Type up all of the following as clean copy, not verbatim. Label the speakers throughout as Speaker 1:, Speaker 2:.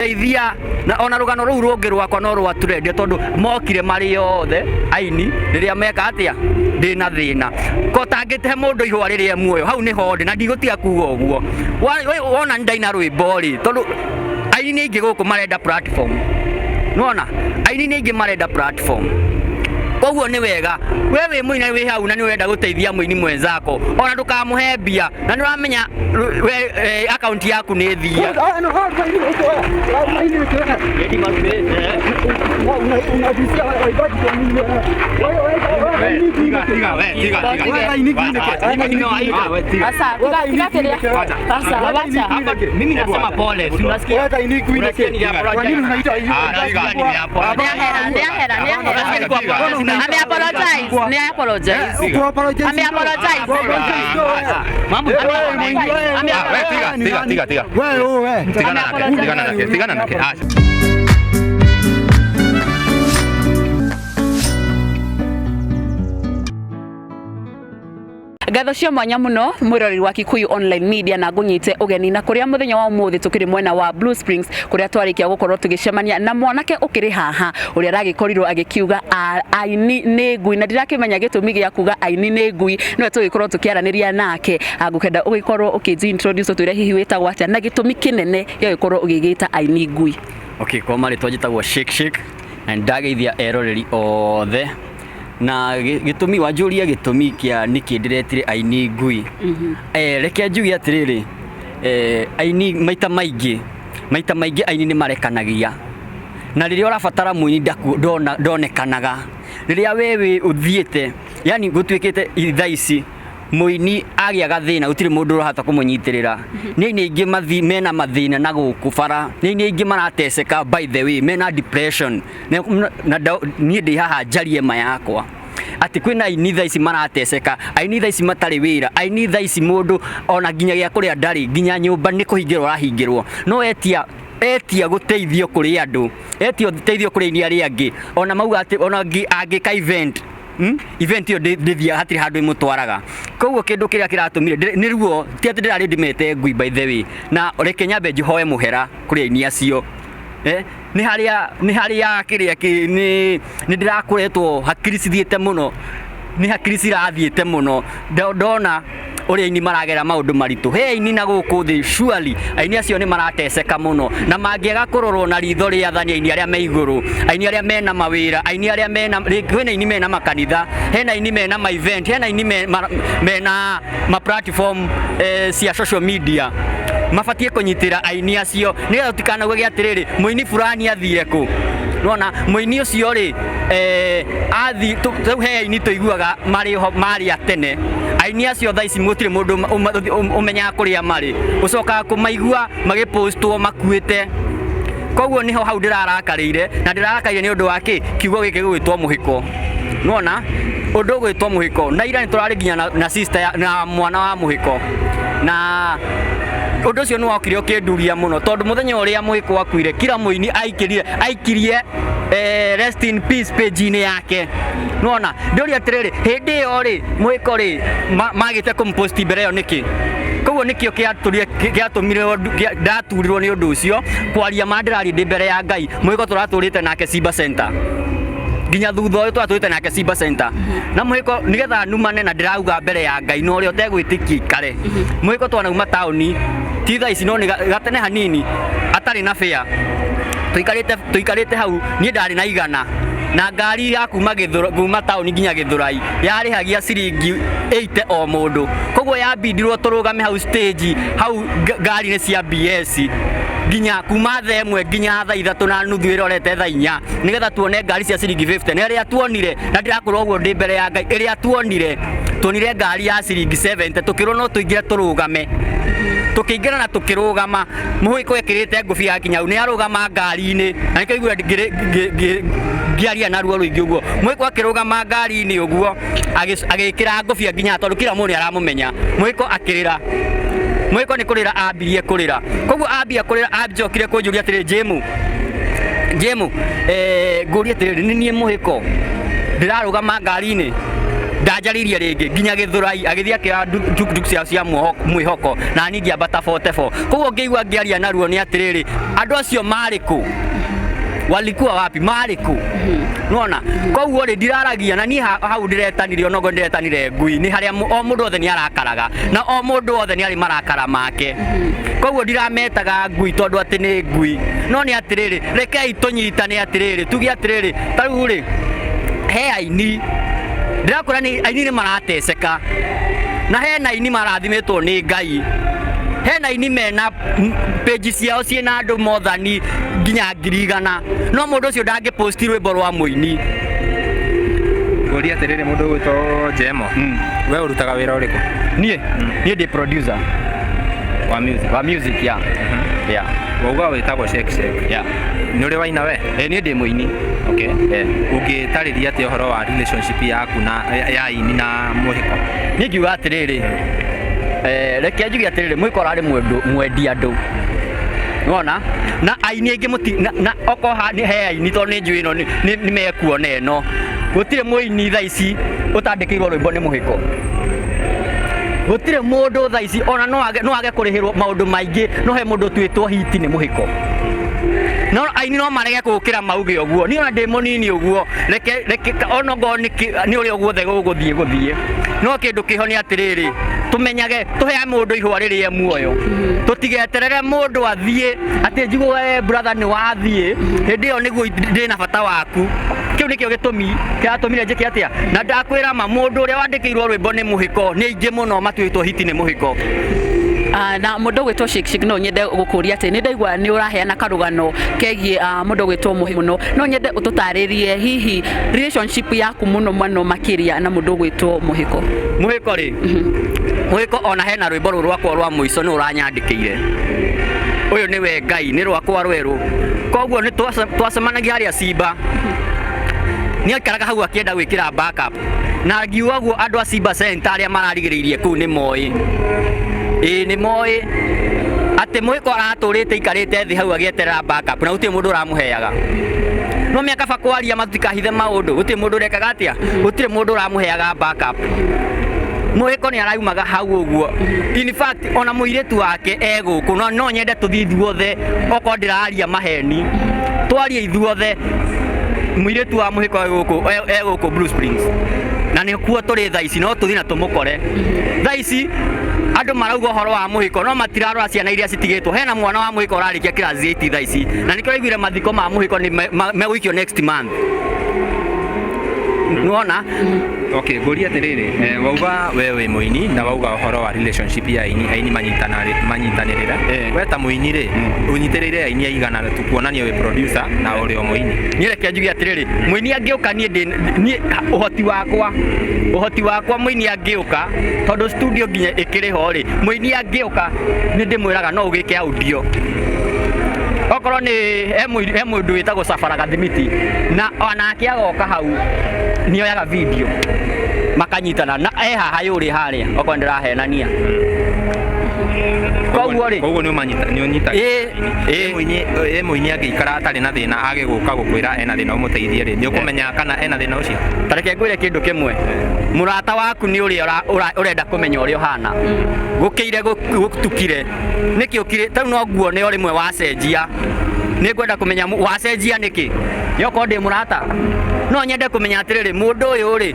Speaker 1: Ithia na ona rugano ruu rungi rwakwa no rwa turendia tondu mokire mari yothe aini riria meka atia ndina thina ko tangite mundu ihwa riria muoyo hau ni honde na ndigutiga kuga uguo wona ndaina rwimbo ri tondu aini ni ingi guku marenda platform nona aini ni ingi marenda platform koguo ni wega wewe muina wi hau na ni urenda guteithia muini mwenzako ona ndukamuhe mbia na ni uramenya account yaku ni thia mimi nasema pole unasikia
Speaker 2: Tigana nake.
Speaker 3: Ngatho cia mwanya muno mwirori wa Kikuyu Online Media na ngunyite ugeni na kuria muthenya wa umuthi tukiri mwena wa Blue Springs kuria twarikia gukorwo tugicemania na mwanake ukiri haha uria ragikorirwo agikiuga aini ni ngui na ndirakimenya gitumi gia kuga aini ni ngui no tugikorwo tukiaraniria nake ngukenda ugikorwo ukiintroduce twire hihi witagwo atia na gitumi kinene gia gukorwo ugigita aini ngui.
Speaker 1: Okay, kwa mari twajitagwo Shake na ndageithia eroreri othe na gitumi wanjuria gitumi kia niki ndiretire aini ngui reke njugi atiriri aini maita maingi aini ni marekanagia na riria urabatara muini ndonekanaga riria wewe uthiete yani gutwikite ithaici muini agiaga thina utiri mundu urahota kumunyitirira ni ingi mena mathina na gukubara ni ingi marateseka by the way mena depression na ni ndi haha njarie ma yakwa ati kwina aini thaici marateseka aini thaici matari wira aini thaici mundu ona ginya gia kuria ndari ginya nyumba ni kuhingirwo rahingirwo no etia guteithio kuri andu etio guteithio kuri ni ari angi ona mauga ati ona angika event yo ndithia hatiri handu imutwaraga koguo kindu kiria kiratumire ni ruo ti ati ndirari ndimete ngui by the way na reke nyambe njuhoe muhera kuri aini acio ni haria kiria ni ndirakuretwo hakiri cithiete muno ni hakiri cirathiete muno ndona uria aini maragera maundu maritu he aini na guku thi surely aini acio ni marateseka muno na mangiega kurorwo na ritho ria thani aini aria me iguru aini aria mena mawira aini aria mena kwina aini mena makanitha hena aini mena ma event hena aini mena ma platform cia social media mabatie kunyitira aini acio nigetha tutikanaugage atiriri muini fulani athire ku nona muini ucio ri athi tu he aini tuiguaga mari atene aini acio thaici mutire mundu umenya kuria mari ucoka kumaigua magipostwo makuite koguo niho hau ndirarakarire na ndirarakarire ni undu wake kiugo giki gwitwo muhiko nona undu gwitwo muhiko na ira ni turari ginya na sister na mwana wa muhiko na undu cio ni wakire ukinduria muno tondu muthenya uria muhiko wakuire kila muini aikirie rest in peace page ni yake nona nduri atiriri hindi yo ri muhiko ri magite kumposti mbere yo niki koguo nikio kiatumire ndaturirwo ni undu ucio kwaria mandirari ndi mbere ya Ngai muhiko turaturite nake Simba Center ginya thutha uyu twaturite nake Simba Center na muhiko nigetha numane na ndirauga mbere ya Ngai no ri otegwitikia ikare muhiko twanauma tauni ti thaa ici no ni gatene hanini atari na fare tuikarite hau ni ndari na igana na ngari ya kuma tauni nginya Githurai yarihagia ciringi 80 o mundu koguo yabindirwo turugame hau stage hau ngari ni cia BS ginya kuma thaa imwe ginya thaa 3:30 irorete thaa 4 nigetha tuone ngari cia ciringi 50 ni ria tuonire na ndirakorwo uguo ndi mbere ya Ngai iria tuonire ngari ya ciringi 70 tukirwo no tuingire turugame tukiingira na tukirugama muhiko ekirite ngufi ya kinyau ni arugama ngari-ini na nikaigua ngiaria na ruo ruingi uguo muhiko akirugama ngari-ini uguo agikira ngufi nginya tondu kila mundu aramumenya muhiko akirira muhiko ni kurira ambirie kurira koguo ambia kurira anjokire kunjuria atiri Jemu nguria atiri ni nie muhiko ndirarugama ngari-ini ndanjaririe rĩngĩ nginya Gĩthũrai agĩthiĩ akĩoya nduk cia mwĩhoko na niĩ ngĩambata 44 koguo ngĩigua ngĩaria naruo nĩ atĩrĩrĩ andũ acio marĩ kũ walikuwa wapi marĩ kũ nona koguo rĩ ndiraragia na niĩ hau ndiretanire onogo ndiretanire ngui nĩ harĩa o mũndũ othe nĩ arakaraga na o mũndũ othe nĩ arĩ marakara make koguo ndirametaga ngui tondũ atĩ nĩ ngui no nĩ atĩrĩrĩ rekei tũnyitane atĩrĩrĩ tuge atĩrĩrĩ tarĩu rĩ he aini ndirakora nĩ aini nĩ marateceka na hena aini marathimĩtwo nĩ Ngai hena aini mena page ciao ciĩna andũ mothani nginya 100,000 no mũndũ ũcio ndangĩposti rwĩmbo rwa mũini
Speaker 2: Ngoria atĩrĩrĩ mũndũ gwĩtwo Jemo we ũrutaga wĩra ũrĩkũ
Speaker 1: niĩ ndĩ producer wa music yeah
Speaker 2: wauga wĩtagwo Shake Shake
Speaker 1: yeah
Speaker 2: nĩ ũrĩ waina we
Speaker 1: niĩ ndĩ mũini
Speaker 2: okay ũngĩtarĩria atĩa ũhoro wa relationship yaku na ya aini na mũhiko
Speaker 1: niĩ ngiuga atĩrĩrĩ reke njuge atĩrĩrĩ mũhiko ararĩ mwendia andũ wona na aini aingĩ na okoha nĩ he aini tondũ nĩ njũĩ ĩno nĩ mekuona ĩno gũtirĩ mũini thaa ici ũtandĩkĩirwo rwĩmbo nĩ mũhiko gũtirĩ mũndũ thaa ici ona no age kũrĩhĩrwo maũndũ maingĩ no he mũndũ tuĩtwo hiti nĩ mũhiko no aini no marege gũkĩra mauge ũguo niĩ ona ndĩ mũnini ũguo reke onogo nĩ ũrĩa guothe gũgũthiĩ no kĩndũ kĩho nĩ atĩrĩrĩ tũmenyage tũhea mũndũ ihũa rĩrĩa muoyo tũtigeterere mũndũ athiĩ atĩ njiguo brother nĩ wathiĩ hĩndĩ ĩyo nĩguo ndĩ na bata waku kĩu nĩkĩo gĩtũmi kĩatũmire njĩke atĩa na ndakwĩra ma mũndũ ũrĩa wandĩkĩirwo rwĩmbo nĩ mũhiko nĩ aingĩ mũno matuĩtwo hiti nĩ mũhiko
Speaker 3: na mũndũ gwĩtwo Shake Shake no nyende gũkũria atĩ nĩ ndaigua nĩ ũraheana karũgano kegiĩ mũndũ gwĩtwo mũhiko no nyende ũtũtarĩrie hihi relationship yaku mũno makĩria na mũndũ gwĩtwo mũhiko
Speaker 1: rĩ mũhiko ona hena rwĩmbo rũrũ rwakwa rwa mũico nĩ ũranyandĩkĩire ũyũ nĩwe Ngai nĩ rwakwa rwerũ koguo nĩ twacemanagia harĩa Simba nĩ aikaraga hau akĩenda gwĩkĩra backup na ngiuga guo andũ a Simba Center arĩa mararigĩrĩirie kũu nĩ moĩ nĩ moĩ atĩ mũhiko aratũrĩte ikarĩte thĩ hau agĩeterera backup na gũtirĩ mũndũ ũramũheaga no mĩaka bakwaria matikahithe maũndũ gũtirĩ mũndũ ũrekaga atĩa gũtirĩ mũndũ ũramũheaga backup mũhiko nĩ araumaga hau ũguo in fact ona mũirĩtu wake egũkũ no nyende tũthiĩ ithuothe okorwo ndĩraria maheni twarie ithuothe mũirĩtu wa mũhiko egũkũ Blue Springs na nĩ kuo tũrĩ thaa ici no tũthiĩ na tũmũkore thaa ici andũ marauga ũhoro wa mũhiko no matirarora ciana iria citigĩtwo hena mwana wa mũhiko ũrarĩkia kĩrathi 8 thaa ici na nĩkĩo aiguire mathiko ma mũhiko megũikio next month nuona
Speaker 2: okay ngoria atĩrĩrĩ wauga we wĩ mũini na wauga ũhoro wa relationship ya aini manyitanĩrĩra we ta mũini rĩ ũnyitĩrĩire aini aigana tukuonania wĩ producer na ũrĩ o mũini
Speaker 1: niĩ reke njuge atĩrĩrĩ mũini angĩũka niĩ ũhoti wakwa mũini angĩũka tondũ studio nginya ĩkĩrĩ ho rĩ mũini angĩũka nĩ ndĩmwĩraga no ũgĩke audio okorwo nĩ he mũndũ wĩtagwo Safara Gathimiti na onake agoka hau nĩoyaga video makanyitana na haha yũrĩ harĩa okorwo ndĩrahenania
Speaker 2: koguo nĩ ũnyita mũini angĩikara atarĩ na thĩna agĩgũka gũkwĩra ena thĩna ũmũteithie rĩ nĩ ũkũmenya kana ena thĩna ũcio
Speaker 1: ta reke ngwĩre kĩndũ kĩmwe mũrata waku nĩ ũrĩa ũrenda kũmenya ũrĩa ũhana gũkĩire gũtukire nĩkĩũkire tau no nguone o rĩmwe wacenjia nĩ ngwenda kũmenya wacenjia nĩkĩ yokorwo ndĩ mũrata no nyende kũmenya atĩrĩrĩ mũndũ ũyũ rĩ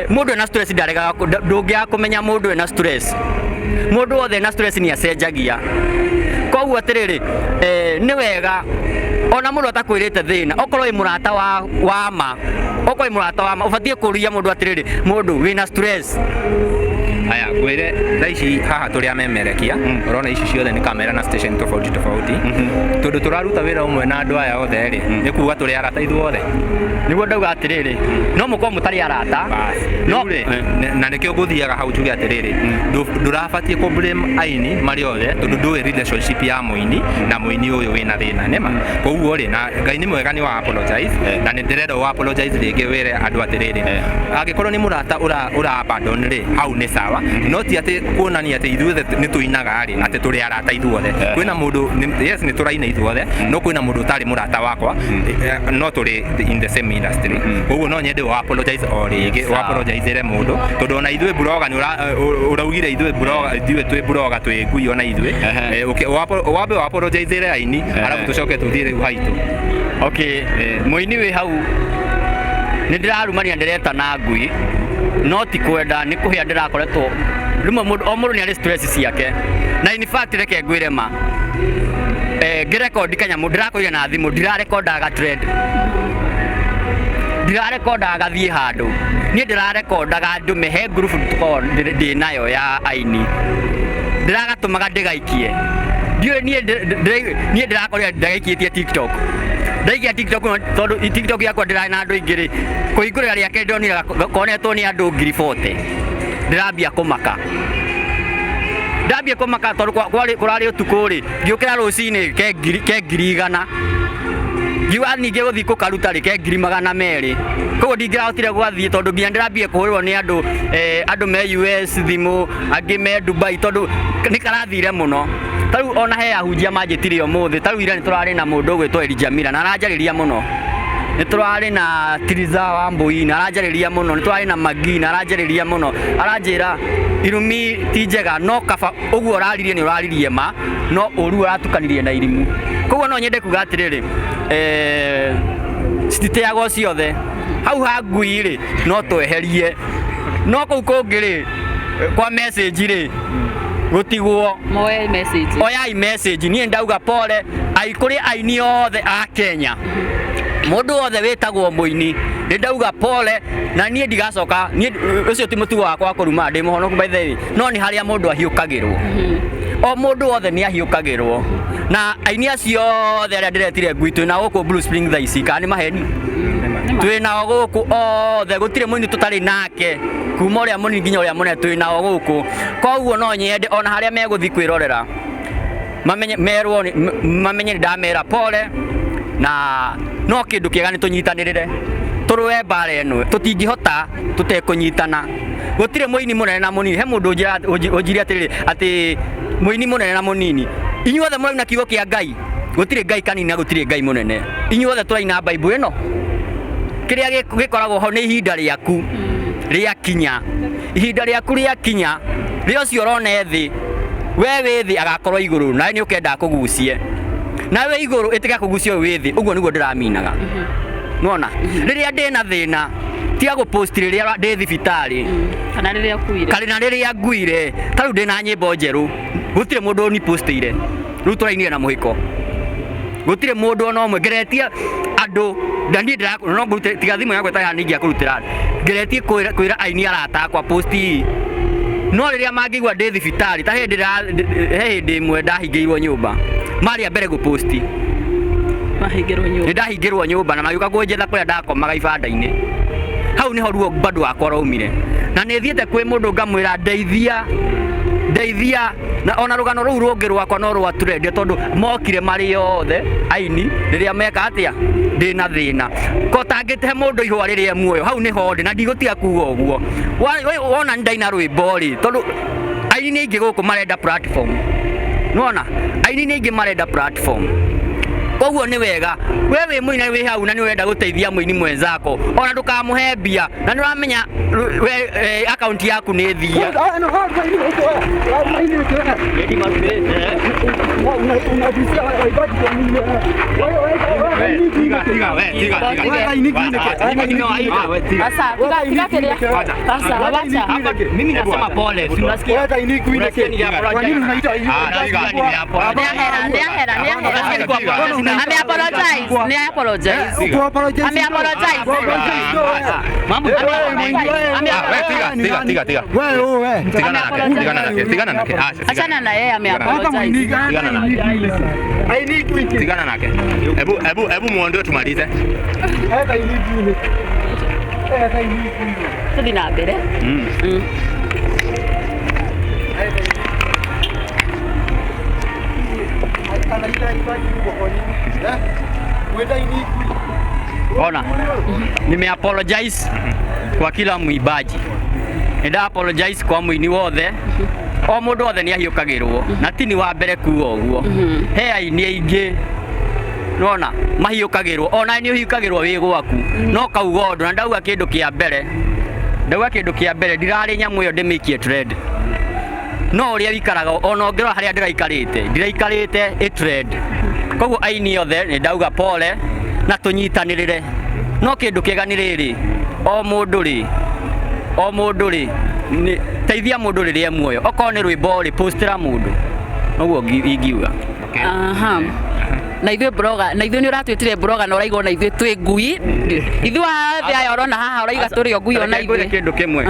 Speaker 1: mũndũ ena stress ndaregaga ndũngĩaga kũmenya mũndũ ena stress mũndũ wothe ena stress nĩ acenjagia koguo atĩrĩrĩ nĩ wega ona mũndũ atakwĩrĩte thĩna okorwo wĩ mũrata wa ma okorwo wĩ mũrata wa ma ũbatiĩ kũria mũndũ atĩrĩrĩ mũndũ wĩna stress
Speaker 2: aya kwĩre thaa ici haha tũrĩ amemerekia ũrona ici ciothe nĩ kamera na station tofauti tondũ tũraruta wĩra ũmwe na andũ aya othe rĩ nĩ kuuga tũrĩ arata ithuothe
Speaker 1: nĩguo ndauga atĩrĩrĩ no mũkorwo mũtarĩ arata
Speaker 2: no na nĩkĩo ngũthiaga hau njuge atĩrĩrĩ ndũrabatiĩ kũ blame aini marĩ othe tondũ ndũĩ relationship ya mũini na mũini ũyũ wĩna thĩna nĩma koguo rĩ na Ngai nĩ mwega nĩ wa apologize na nĩ ndĩrenda wa apologize rĩngĩ wĩre andũ atĩrĩrĩ angĩkorwo nĩ mũrata ũra abandon rĩ hau nĩ sawa sawa no ti ati kuonania ati ithuothe ni tuinaga ri ati turi arata ithuothe kwina mundu yes ni turaina ithuothe no kwina mundu utari murata wakwa no turi in the same industry uguo no nyende wa apologize o rigi wa apologize re mundu tondu ona ithue blogger ni uraugire ithue blogger ithue twi blogger twi ngui ona ithue wabe wa apologize re aini arabu tucoke tuthire uhaitu
Speaker 1: okay muini wi hau ni ndirarumania ndireta na ngui no ti kwenda ni kuhia ndirakoretwo rimwe o mundu ni ari stress ciake na in fact reke ngwire ma ngirekondi kanyamu ndirakoire na thimu ndirarekondaga trend ndirarekondaga thie handu ni ndirarekondaga ndume he group ndi nayo ya aini ndiragatumaga ndigaikie ndiyo nie ndirakorire ndagaikitie TikTok ndaikia TikTok tondu TikTok yakwa ndirae na andu ingiri kuhingurira riake ndonira konetwo ni andu 40 ndirambia kumaka tondu kurari utuku ri ngiukira rucini ke 1,000 ngiuga ningi guthii kukaruta ri ke 200,000 koguo ndingirahotire gwathii tondu nginya ndirambia kuhurirwo ni andu me US thimu angi me Dubai tondu ni karathire muno taru ona he ahunjia manjitire umuthi taru ira ni turari na mundu gwitwo Elijah Mira na aranjariria muno ni turari na Tiriza wa Mbui na aranjariria muno ni turari na Magi na aranjariria muno aranjira irumi ti njega no kaba uguo uraririe ni uraririe ma no uru uratukanirie na irimu koguo no nyende kuga atiriri cititeagwo ciothe hau ha ngui ri no tweherie no kuu kungi ri kwa message ri gutigwo
Speaker 3: moe message
Speaker 1: oyai message nie ndauga pole aikuri aini othe a Kenya mundu othe witagwo muini ni ndauga pole na nie ndigacoka nie ucio ti mutugo wakwa kuruma ndi muhonoku by the way no ni haria mundu ahiukagirwo o mundu othe ni ahiukagirwo na aini acio othe aria ndiretire ngui twina guku Blue Spring thaa ici kana ni maheni twina guku othe gutire muini tutari nake kuma uria munini nginya uria munene twina guku koguo no nyende ona haria meguthi kwirorera mamenye ndamera pole na no kindu kiega ni tunyitanirire turwe bare eno tutingihota tutekunyitana gutire muini munene na munini he mundu ujiri atiriri ati muini munene na munini inyuothe muraina kiugo kia Ngai gutire Ngai kanini na gutire Ngai munene inyuothe turaina Bible eno kiria gikoragwo ho ni ihinda riaku riakinya ihinda riaku riakinya rio cio rone thi we withi agakorwo iguru nawe ni ukenda kugucie nawe iguru itika kugucio withi uguo niguo ndiraminaga nona riria ndina thina tia gupost riria ndi thibitari
Speaker 3: kana riria kuire
Speaker 1: kana riria nguire taru ndina nyimbo njeru gutire mundu ni postire ru turainire na muhiko gutire mundu no mwe ngeretie andu ndani no ngurute tiga thimu yakwa ta ningi akurutira ngeretie kwira aini arata kwa posti no riria mangigwa ndi thibitari ta hindi mwe ndahingiirwo nyumba mari mbere guposti ndahingirwo nyumba na magiuka kunjetha kuria ndakomaga ibanda-ini hau niho ruo bado wakwa raumire na ni thiete kwi mundu ngamwira ndeithia na ona rugano ruu rungi rwakwa no rwaturende tondu mokire mari othe aini riria meka atia ndina thina ko tangite mundu ihwa riria muoyo hau niho ndi na ndigutiga kuga uguo wona ndaina rwimbo ri tondu aini ni ingi guku marenda platform nona aini ni ingi marenda platform koguo ni wega wewe muina wi hau na ni wenda guteithia muini mwenzako ona ndukamuhe mbia na ni uramenya account yaku ni thia mimi nasema pole unasikia ame apologize. Mambo achana na yeye ame apologize.
Speaker 2: Tigana nake. Hebu muondoe tumalize.
Speaker 3: Tudina mbere.
Speaker 1: Ona, nime apologize kwa kila mwibaji nda apologize kwa muini wothe o mundu wothe ni ahiukagirwo na ti ni wa mbere kuo uguo he aini aingi nona mahiukagirwo ona ni uhiukagirwo wi gwaku no kauga undu na ndauga kindu kia mbere ndirari nyamu iyo ndimikie trend no uria wikaraga ona ngirwa haria ndiraikarite i trend koguo aini yothe ni ndauga pole na tunyitanirire no kindu kiega ni riri o mundu ri teithia mundu riria muoyo okorwo ni rwimbo ri postera mundu noguo ingiuga.
Speaker 3: Aha. Na ithuĩ blogger na ithuĩ nĩ ũratwĩtire blogger na ũraigwo na ithuĩ twĩ ngui ithuĩ wathe aya ũrona haha ũraiga tũrĩ o ngui ona ithuĩ
Speaker 1: kĩndũ kĩmwe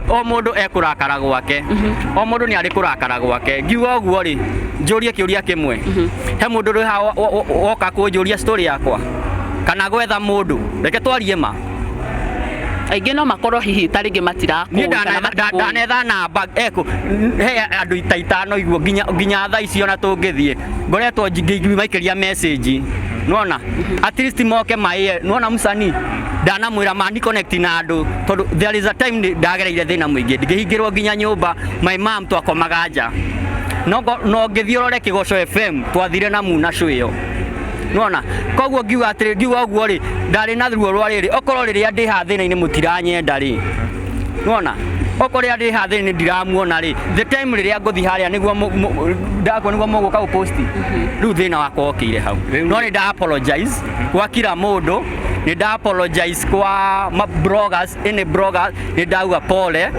Speaker 1: o mũndũ ekũrakara gwake o mũndũ nĩ arĩ kũrakara gwake ngiuga ũguo rĩ njũrie kĩũria kĩmwe he mũndũ rĩ haha woka kũnjũria story yakwa kana gwetha mũndũ reke twarie ma
Speaker 3: aingĩ no makorwo hihi tarĩngĩ matirakũĩ
Speaker 1: ndanetha namba he andũ itaitano iguo nginya thaa icio na tũngĩthiĩ ngoretwo maikĩria message nona at least moke maĩ nona mũcani ndanamwĩra mani connect na andũ tondũ there is a time ndagereire thĩna mũingĩ ngĩhingĩrwo nginya nyũmba my mom twakomaga nja no ngĩthiĩ ũrore Kĩgoco FM twathire na Muna show ĩyo nona koguo ngiuga ũguo rĩ ndarĩ na ruo rwa rĩrĩ okorwo rĩrĩa ndĩ haha thĩna-inĩ mũtiranyenda rĩ nona okorwo rĩrĩa ndĩ haha thĩna-inĩ ndiramuona rĩ the time rĩrĩa ngũthi harĩa nĩguo mũgũka gũposti rĩu thĩna wakwa okĩire hau no nĩ nda apologize kwa kila mũndũ nĩ nda apologize kwa bloggers any bloggers nĩ ndauga pole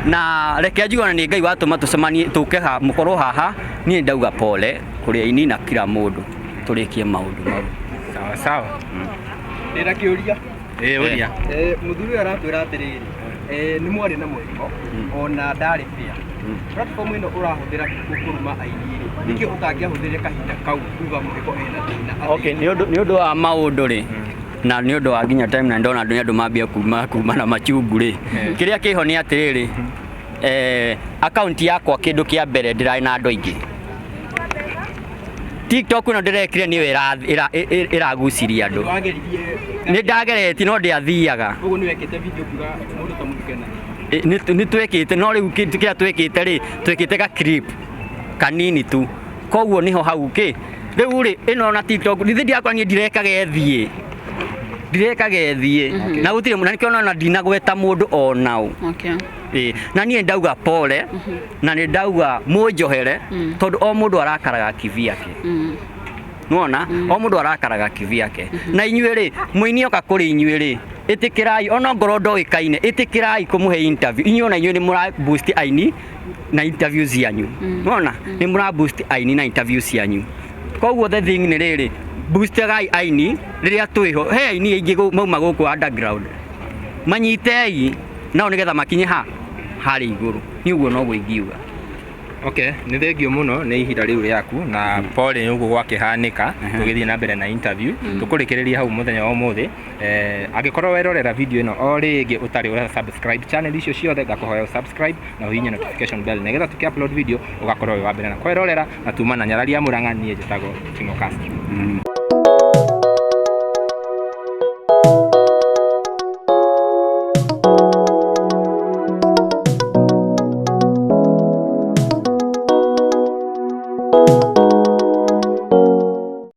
Speaker 1: na reke njigana nĩ Ngai watũma tũcemanie tũke haha mũkorwo haha niĩ ndauga pole kũrĩ aini na kila mũndũ turikie maundu mau
Speaker 2: sawa
Speaker 4: ndĩna kĩũria
Speaker 2: ũria
Speaker 4: mũthuri aratwĩra atĩrĩrĩ nĩ mwarĩ na mũrigo ona ndarĩ fair platform ĩno ũrahũthĩra kũruma aini nĩkĩ ũtangĩahũthĩrire kahinda kau kuga mũrigo ena thĩna
Speaker 1: okay nĩ ũndũ wa maũndũ rĩ na nĩ ũndũ wa nginya time na ndona andũ mambia kuma na machungu rĩ kĩrĩa kĩho nĩ atĩrĩrĩ account yakwa kĩndũ kĩa mbere ndĩrarĩ na andũ aingĩ TikTok no ndirekire niyo iraguciria andu ni ndageretie no ndiathiaga
Speaker 4: uguo ni wekite video kuga mundu ta mũtukana
Speaker 1: ni twekite no riu kira twekite ri twekite ka clip kanini tu koguo niho hau ki riu ri ino na TikTok ndithi ndiakwa ni ndirekage thie na gutire munani kiona na ndinagweta mundu onau
Speaker 3: okay
Speaker 1: na niĩ ndauga pole na nĩ ndauga mũnjohere tondũ o mũndũ arakaraga kivi yake nona o mũndũ arakaraga kivi yake na inyuĩ rĩ mũini oka kũrĩ inyuĩ rĩ ĩtĩkĩrai ona ngoro ndoĩkaine ĩtĩkĩrai kũmũhe interview inyuĩ ona inyuĩ nĩ mũra boost aini na interview cianyu nona nĩ mũra boost aini na interview cianyu koguo the thing nĩ rĩrĩ boostagai aini rĩrĩa twĩho he aini aingĩ mauma gũkũ underground manyitei nao nĩgetha makinye harĩ igũrũ nĩ ũguo noguo ingiuga.
Speaker 2: Okay, nĩ thengio mũno nĩ ihinda rĩu rĩaku na pole nĩ ũguo gwakĩhanĩka tũgĩthiĩ na mbere na interview tũkũrĩkĩrĩria hau mũthenya wa ũmũthĩ angĩkorwo werorera video ĩno o rĩngĩ ũtarĩ ũra subscribe channel icio ciothe ngakũhoya subscribe na ũhihinye notification bell nĩgetha tũkĩ-upload video ũgakorwo wĩ wa mbere na kwerorera na tuma na Nyarari ya Mũrang'a niĩ njĩtagwo Ting'o Castro.